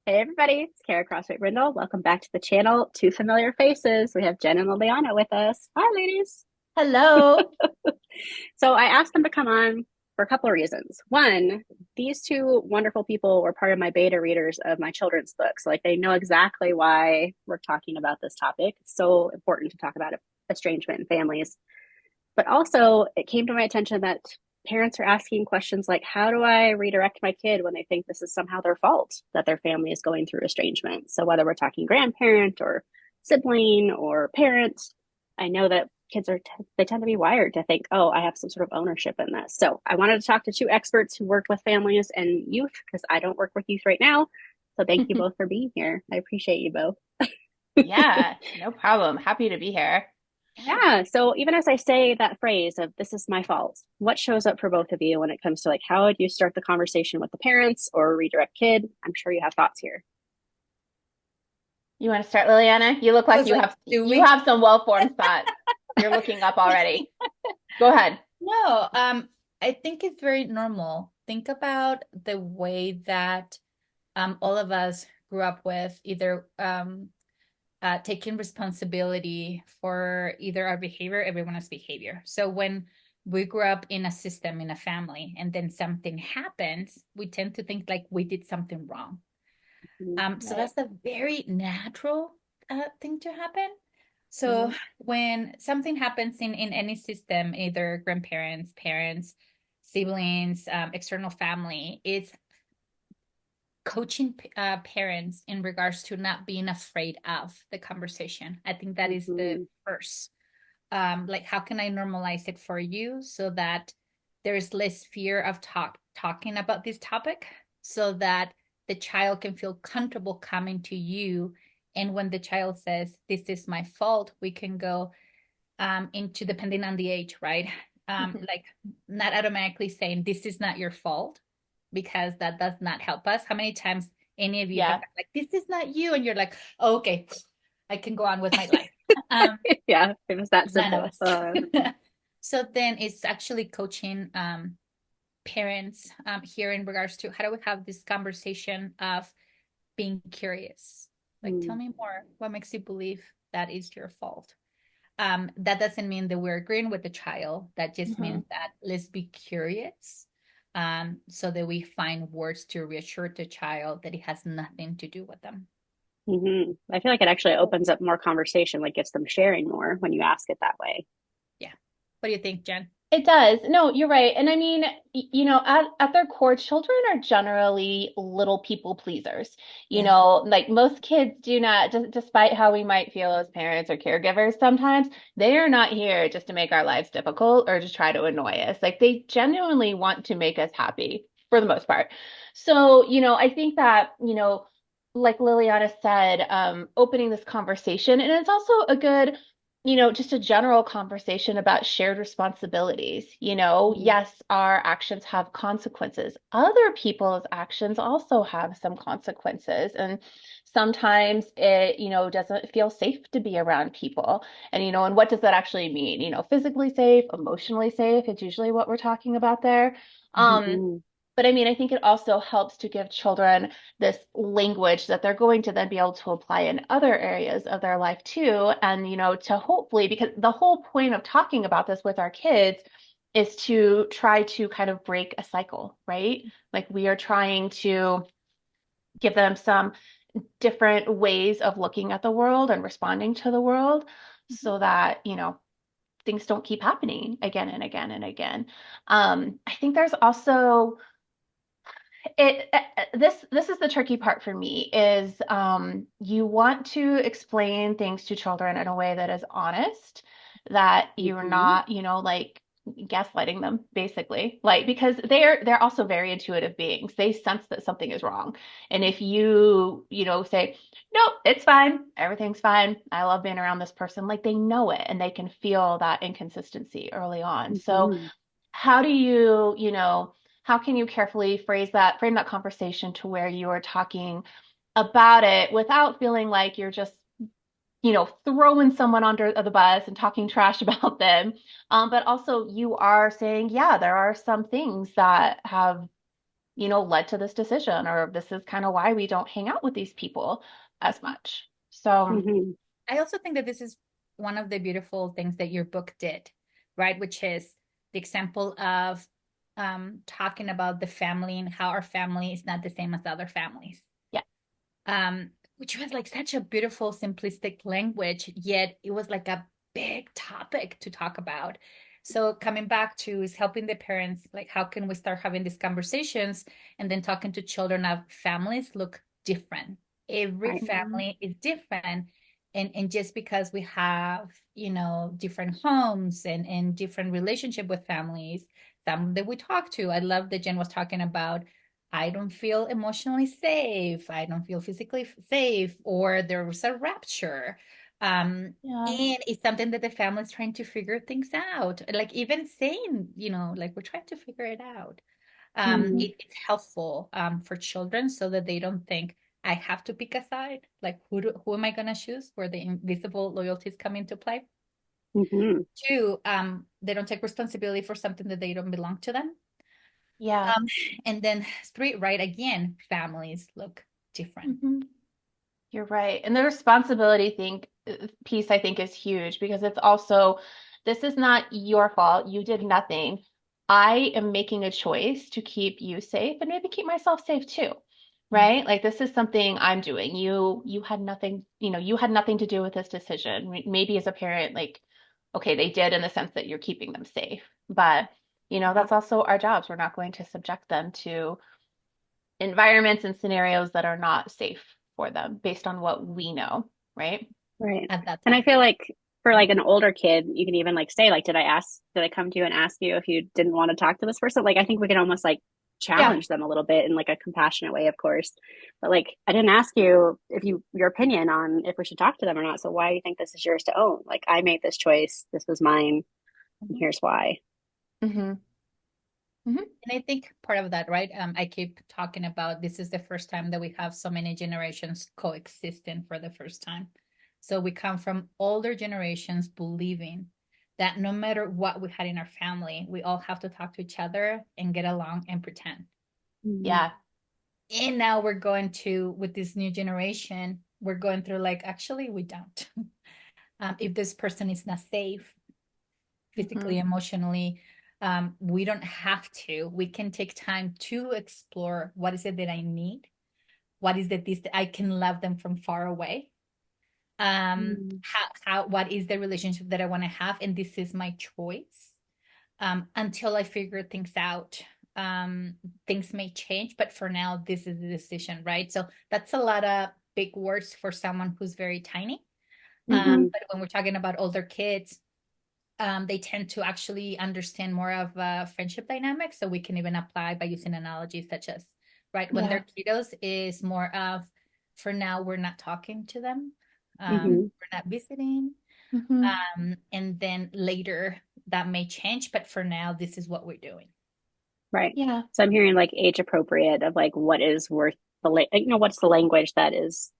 Hey everybody, it's Kara CrossFit Brindle. Welcome back to the channel. Two familiar faces. We have Jen and Liliana with us. Hi, ladies. Hello. So I asked them to come on for a couple of reasons. One, these two wonderful people were part of my beta readers of my children's books. Like they know exactly why we're talking about this topic. It's so important to talk about estrangement in families. But also, it came to my attention that parents are asking questions like, how do I redirect my kid when they think this is somehow their fault that their family is going through estrangement? So, whether we're talking grandparent or sibling or parent, I know that kids they tend to be wired to think, oh, I have some sort of ownership in this. So, I wanted to talk to two experts who worked with families and youth because I don't work with youth right now. So, thank you both for being here. I appreciate you both. Yeah, no problem. Happy to be here. Yeah. So even as I say that phrase of this is my fault, what shows up for both of you when it comes to like how would you start the conversation with the parents or redirect kid? I'm sure you have thoughts here. You want to start, Liliana? You look I like was like, do you we? have some well-formed thoughts. You're looking up already. Go ahead. No, I think it's very normal. Think about the way that all of us grew up with either taking responsibility for either our behavior, everyone's behavior. So when we grew up in a system, in a family, and then something happens, we tend to think like we did something wrong. So Right. that's a very natural thing to happen. So Mm-hmm. when something happens in any system, either grandparents, parents, siblings, external family, it's coaching parents in regards to not being afraid of the conversation. I think that is the Mm-hmm. first. Like, how can I normalize it for you so that there is less fear of talking about this topic, so that the child can feel comfortable coming to you. And when the child says, "This is my fault," we can go into, depending on the age, right? Like not automatically saying this is not your fault, because that does not help us. How many times any of you have Yeah. been like, this is not you, and you're like, oh, okay, I can go on with my life. Um, Yeah, it was that None of simple. us. So then it's actually coaching parents here in regards to how do we have this conversation of being curious. Like, tell Mm-hmm. me more. What makes you believe that is your fault? That doesn't mean that we're agreeing with the child. That just hmm means that let's be curious, so that we find words to reassure the child that it has nothing to do with them. I feel like it actually opens up more conversation, like gets them sharing more when you ask it that way. Yeah. What do you think, Jen? It does. No, you're right. And I mean, at their core, children are generally little people pleasers. Yeah. Like most kids do not, despite how we might feel as parents or caregivers sometimes, they are not here just to make our lives difficult or just try to annoy us. Like they genuinely want to make us happy for the most part. So, I think that, like Liliana said, opening this conversation, and it's also a good just a general conversation about shared responsibilities. Mm-hmm. Yes, our actions have consequences. Other people's actions also have some consequences. And sometimes it, doesn't feel safe to be around people. And what does that actually mean? Physically safe, emotionally safe. It's usually what we're talking about there. Um, Mm-hmm. but I mean, I think it also helps to give children this language that they're going to then be able to apply in other areas of their life too. And, to hopefully, because the whole point of talking about this with our kids is to try to kind of break a cycle, right? Like we are trying to give them some different ways of looking at the world and responding to the world so that, things don't keep happening again and again and again. I think there's also this is the tricky part for me is you want to explain things to children in a way that is honest, that you're Mm-hmm. not, like gaslighting them basically, like because they're also very intuitive beings. They sense that something is wrong, and if you say nope, it's fine, everything's fine, I love being around this person, like they know it and they can feel that inconsistency early on. So Mm-hmm. how do how can you carefully frame that conversation to where you are talking about it without feeling like you're just, throwing someone under the bus and talking trash about them. But also you are saying, yeah, there are some things that have led to this decision, or this is kind of why we don't hang out with these people as much. So, Mm-hmm. I also think that this is one of the beautiful things that your book did, right? Which is the example of talking about the family and how our family is not the same as other families. yeah. Which was like such a beautiful, simplistic language, yet it was like a big topic to talk about. So coming back to is helping the parents, like how can we start having these conversations and then talking to children of families look different. Every Right. family is different. And just because we have, different homes and different relationship with families, some that we talk to. I love that Jen was talking about I don't feel emotionally safe. I don't feel physically safe, or there was a rupture. Yeah. And it's something that the family's trying to figure things out. Like even saying, like we're trying to figure it out. Mm-hmm. It's helpful for children so that they don't think I have to pick a side. Like who am I gonna choose? Where the invisible loyalties come into play. Mm-hmm. Two, they don't take responsibility for something that they don't belong to them. Yeah. Um, and then three, right, again, families look different. hmm You're right. And the responsibility piece, I think, is huge because it's also, this is not your fault. You did nothing. I am making a choice to keep you safe and maybe keep myself safe too. Mhm. Right? Like this is something I'm doing. You had nothing, you had nothing to do with this decision. Maybe as a parent, like, okay, they did in the sense that you're keeping them safe. But, that's also our jobs. We're not going to subject them to environments and scenarios that are not safe for them based on what we know, right? Right. At that And I time. feel like for like an older kid, you can even like say, like, did I come to you and ask you if you didn't want to talk to this person? Like, I think we can almost like Yeah. challenge them a little bit in like a compassionate way, of course. But like, I didn't ask you if your opinion on if we should talk to them or not. So why do you think this is yours to own? Like, I made this choice. This was mine. And Mhm. here's why. hmm hmm And I think part of that, right? I keep talking about this is the first time that we have so many generations coexisting for the first time. So we come from older generations believing that no matter what we had in our family, we all have to talk to each other and get along and pretend. Mm-hmm. Yeah. And now we're going to, with this new generation, we're going through like, actually, we don't. If this person is not safe, hmm physically, emotionally, we don't have to. We can take time to explore what is it that I need, what is it this that I can love them from far away. What is the relationship that I want to have, and this is my choice. Until I figure things out, things may change, but for now, this is the decision, right? So that's a lot of big words for someone who's very tiny. Mm-hmm. But when we're talking about older kids, they tend to actually understand more of friendship dynamics. So we can even apply by using analogies such as, right, when Yeah. they're kiddos is more of, for now, we're not talking to them. Mm-hmm. We're not visiting. hmm And then later that may change, but for now, this is what we're doing. Right. Yeah. So I'm hearing like age appropriate of like what is worth what's the language that is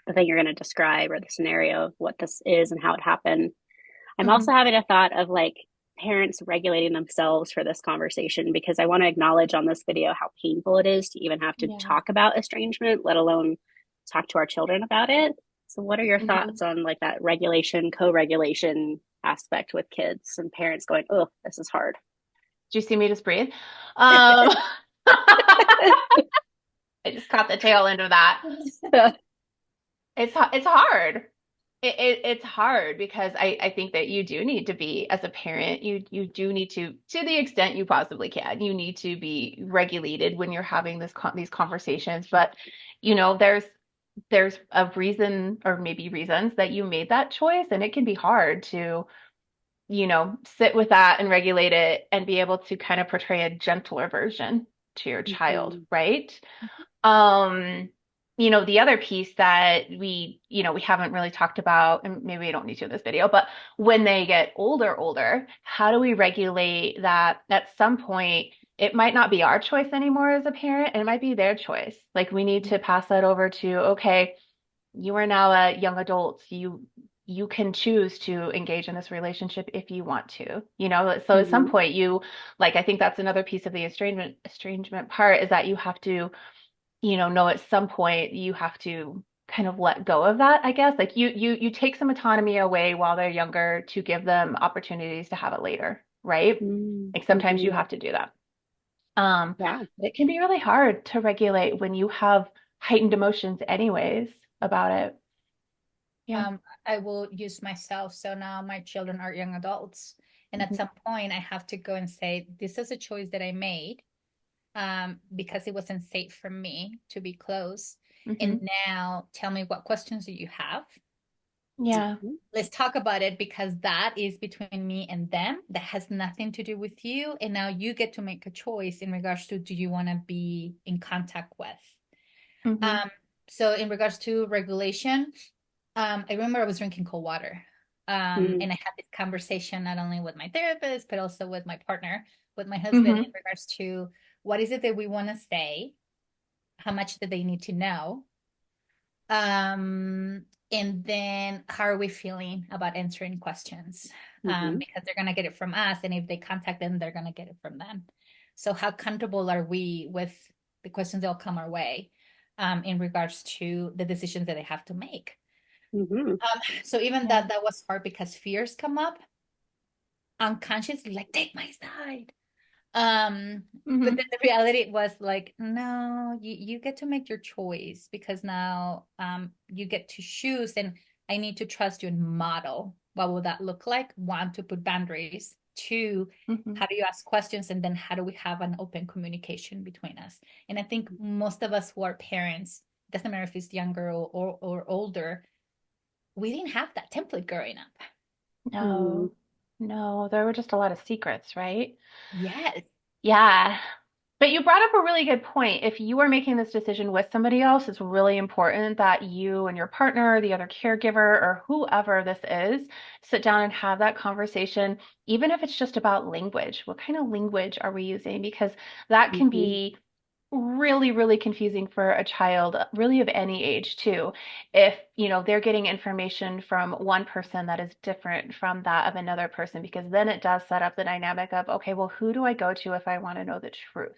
the thing you're going to describe or the scenario of what this is and how it happened. I'm hmm also having a thought of like parents regulating themselves for this conversation because I want to acknowledge on this video how painful it is to even have to Yeah. talk about estrangement, let alone talk to our children about it. So what are your hmm thoughts on like that regulation, co-regulation aspect with kids and parents going, oh, this is hard. Do you see me just breathe? I just caught the tail end of that. It's hard. It's hard because I think that you do need to be, as a parent, you do need to the extent you possibly can, you need to be regulated when you're having these conversations. But there's a reason or maybe reasons that you made that choice, and it can be hard to sit with that and regulate it and be able to kind of portray a gentler version to your child, Mhm. right? Um, the other piece that we haven't really talked about, and maybe we don't need to in this video, but when they get older, how do we regulate that at some point it might not be our choice anymore as a parent, and it might be their choice. Like we need to pass that over to, okay, you are now a young adult. you can choose to engage in this relationship if you want to, you know? So at some Mm-hmm. point you, like, I think that's another piece of the estrangement part is that you have to, know at some point you have to kind of let go of that, I guess. Like you take some autonomy away while they're younger to give them opportunities to have it later, right? Like sometimes you Mm-hmm. have to do that. Yeah. But it can be really hard to regulate when you have heightened emotions anyways about it. Yeah. Um, I will use myself. So now my children are young adults. And at Hmm. some point, I have to go and say, this is a choice that I made because it wasn't safe for me to be close. Hmm. And now tell me, what questions do you have? Yeah. Let's talk about it, because that is between me and them. That has nothing to do with you. And now you get to make a choice in regards to, do you want to be in contact with? Hmm. Um, so in regards to regulation, I remember I was drinking cold water. Mm-hmm. And I had this conversation not only with my therapist, but also with my partner, with my husband, in Hmm. regards to what is it that we want to say, how much do they need to know, and then how are we feeling about answering questions? Mm-hmm. Because they're gonna get it from us, and if they contact them, they're gonna get it from them. So how comfortable are we with the questions that'll come our way, in regards to the decisions that they have to make? Mm-hmm. So even Yeah. that was hard, because fears come up unconsciously, like, take my side. But then Hmm. the reality was like, no, you get to make your choice, because now you get to choose, and I need to trust you and model what will that look like. One, to put boundaries. Two, Hmm. how do you ask questions? And then how do we have an open communication between us? And I think most of us who are parents, doesn't matter if it's younger or older, we didn't have that template growing up. Mm-hmm. No, no, there were just a lot of secrets, right? Yes. Yeah. But you brought up a really good point. If you are making this decision with somebody else, it's really important that you and your partner, the other caregiver, or whoever this is, sit down and have that conversation, even if it's just about language. What kind of language are we using? Because that can Mm-hmm. be really, really confusing for a child, really of any age too. If, they're getting information from one person that is different from that of another person, because then it does set up the dynamic of, okay, well, who do I go to if I want to know the truth?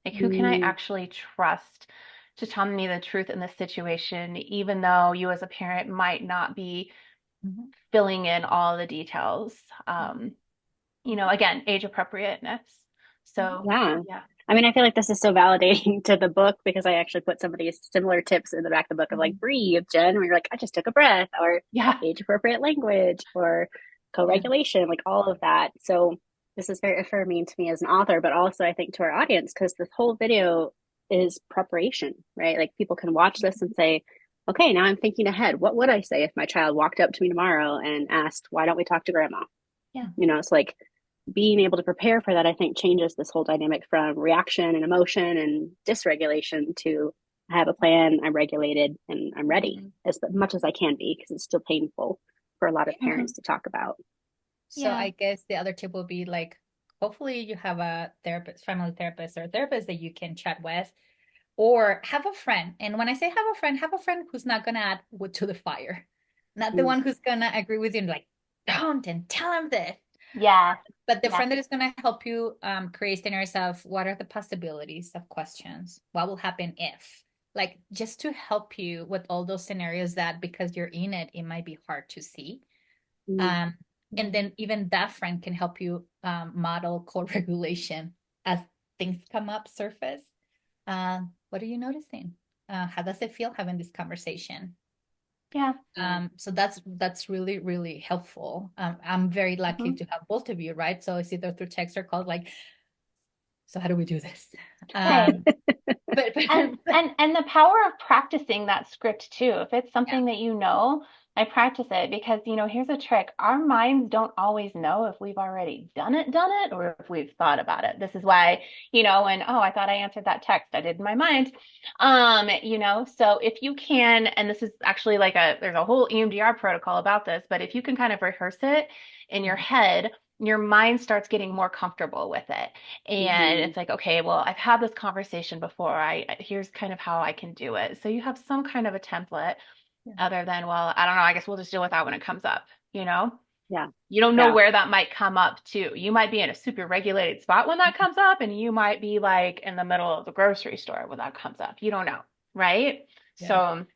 Like, who can I Mm-hmm. actually trust to tell me the truth in this situation, even though you as a parent might not be Mhm. filling in all the details? Again, age appropriateness. So, Yeah. yeah. I mean, I feel like this is so validating to the book because I actually put some of these similar tips in the back of the book of like, Mhm. breathe, Jen, where you're like, I just took a breath, or Yeah. age appropriate language, or co Yeah. regulation, like all of that. So this is very affirming to me as an author, but also I think to our audience, because this whole video is preparation, right? Like people can watch this and say, okay, now I'm thinking ahead. What would I say if my child walked up to me tomorrow and asked, why don't we talk to grandma? Yeah. It's like being able to prepare for that, I think, changes this whole dynamic from reaction and emotion and dysregulation to I have a plan, I'm regulated, and I'm ready Mhm. as much as I can be because it's still painful for a lot of Yeah. parents to talk about. So Yeah. I guess the other tip will be like, hopefully you have a therapist, family therapist, or a therapist that you can chat with, or have a friend. And when I say have a friend who's not gonna add wood to the fire, not the Mm, one who's gonna agree with you and like, don't, and tell him this, Yeah. but the Yeah. friend that is gonna help you create scenarios of what are the possibilities of questions, what will happen if, like, just to help you with all those scenarios that, because you're in it, it might be hard to see. mm, Um, and Yeah. then even that friend can help you model co-regulation as things come up surface. What are you noticing? How does it feel having this conversation? Yeah. So that's really, really helpful. I'm very lucky Mhm. to have both of you, right? So it's either through text or call, like, so how do we do this? Right. But And the power of practicing that script too. If it's yeah. something that I practice it because, here's a trick. Our minds don't always know if we've already done it, or if we've thought about it. This is why, when, oh, I thought I answered that text, I did in my mind. So if you can, and this is actually like there's a whole EMDR protocol about this, but if you can kind of rehearse it in your head, your mind starts getting more comfortable with it. And mhm, it's like, okay, well, I've had this conversation before. Here's kind of how I can do it. So you have some kind of a template. other than, well, I don't know, I guess we'll just deal with that when it comes up, you know? Yeah. You don't know Yeah. where that might come up too. You might be in a super regulated spot when that comes up, and you might be like in the middle of the grocery store when that comes up. You don't know, right? Yeah. So,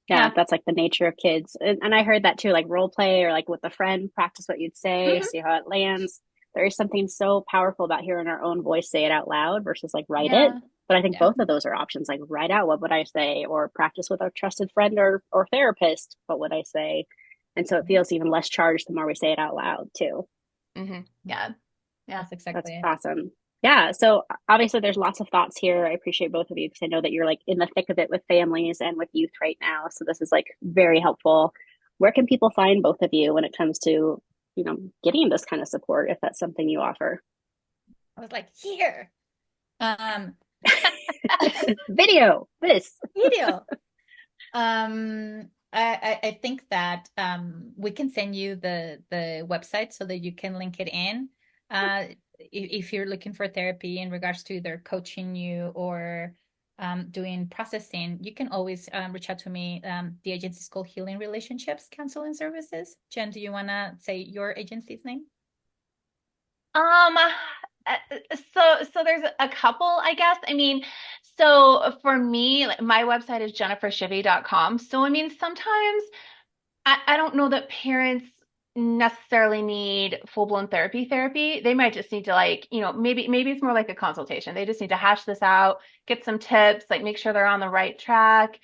Yeah, yeah. that's like the nature of kids. And I heard that too, like role play or like with a friend, practice what you'd say, Hmm. see how it lands. There is something so powerful about hearing our own voice say it out loud versus like write it. Yeah. But I think Yeah. both of those are options, like write out what would I say, or practice with a trusted friend or therapist, what would I say? And so it Mhm. feels even less charged the more we say it out loud too. Yeah. Yeah. That's That's exactly it. awesome. Yeah. So obviously there's lots of thoughts here. I appreciate both of you because I know that you're like in the thick of it with families and with youth right now. So this is like very helpful. Where can people find both of you when it comes to, getting this kind of support if that's something you offer? I was like, here, um, Video, this. video. I think that we can send you the website so that you can link it in. If you're looking for therapy in regards to either coaching you or doing processing, you can always reach out to me. The agency is called Healing Relationships Counseling Services. Jen, do you want to say your agency's name? Um, so there's a couple, I guess. I mean, so for me, like, my website is jennifershivey.com. So I mean, sometimes I don't know that parents necessarily need full-blown therapy. They might just need to, like, maybe it's more like a consultation. They just need to hash this out, get some tips, like make sure they're on the right track.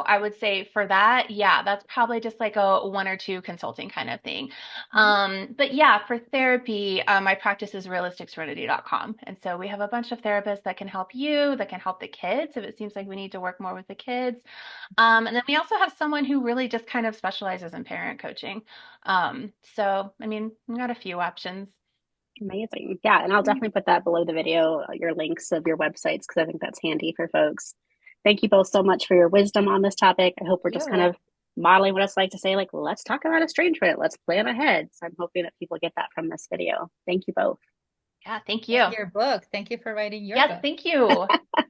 I would say for that, yeah, that's probably just like a one or two consulting kind of thing. Mhm. But yeah, for therapy, my practice is realisticserenity.com. And so we have a bunch of therapists that can help you, that can help the kids if it seems like we need to work more with the kids. And then we also have someone who really just kind of specializes in parent coaching. So I mean, we got a few options. Amazing. Yeah. And I'll Mm. definitely put that below the video, your links of your websites, because I think that's handy for folks. Thank you both so much for your wisdom on this topic. I hope we're just kind You. of modeling what it's like to say, like, let's talk about estrangement. Let's plan ahead. So I'm hoping that people get that from this video. Thank you both. Yeah, thank And you. your book. Thank you for writing your Yes, book. thank you.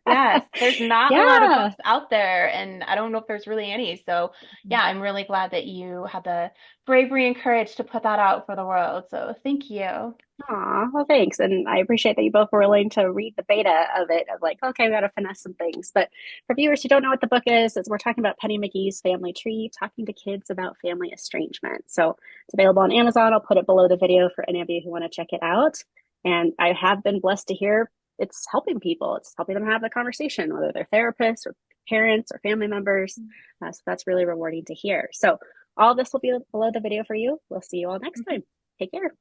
Yes, there's not a lot of Yeah. books out there, and I don't know if there's really any. So, yeah, I'm really glad that you had the bravery and courage to put that out for the world. So, thank you. Aw, well, thanks. And I appreciate that you both were willing to read the beta of it, of like, okay, we got to finesse some things. But for viewers who don't know what the book is we're talking about Penny McGee's Family Tree, talking to kids about family estrangement. So it's available on Amazon. I'll put it below the video for any of you who want to check it out. And I have been blessed to hear it's helping people. It's helping them have the conversation, whether they're therapists or parents or family members. So that's really rewarding to hear. So all this will be below the video for you. We'll see you all next Mhm. time. Take care.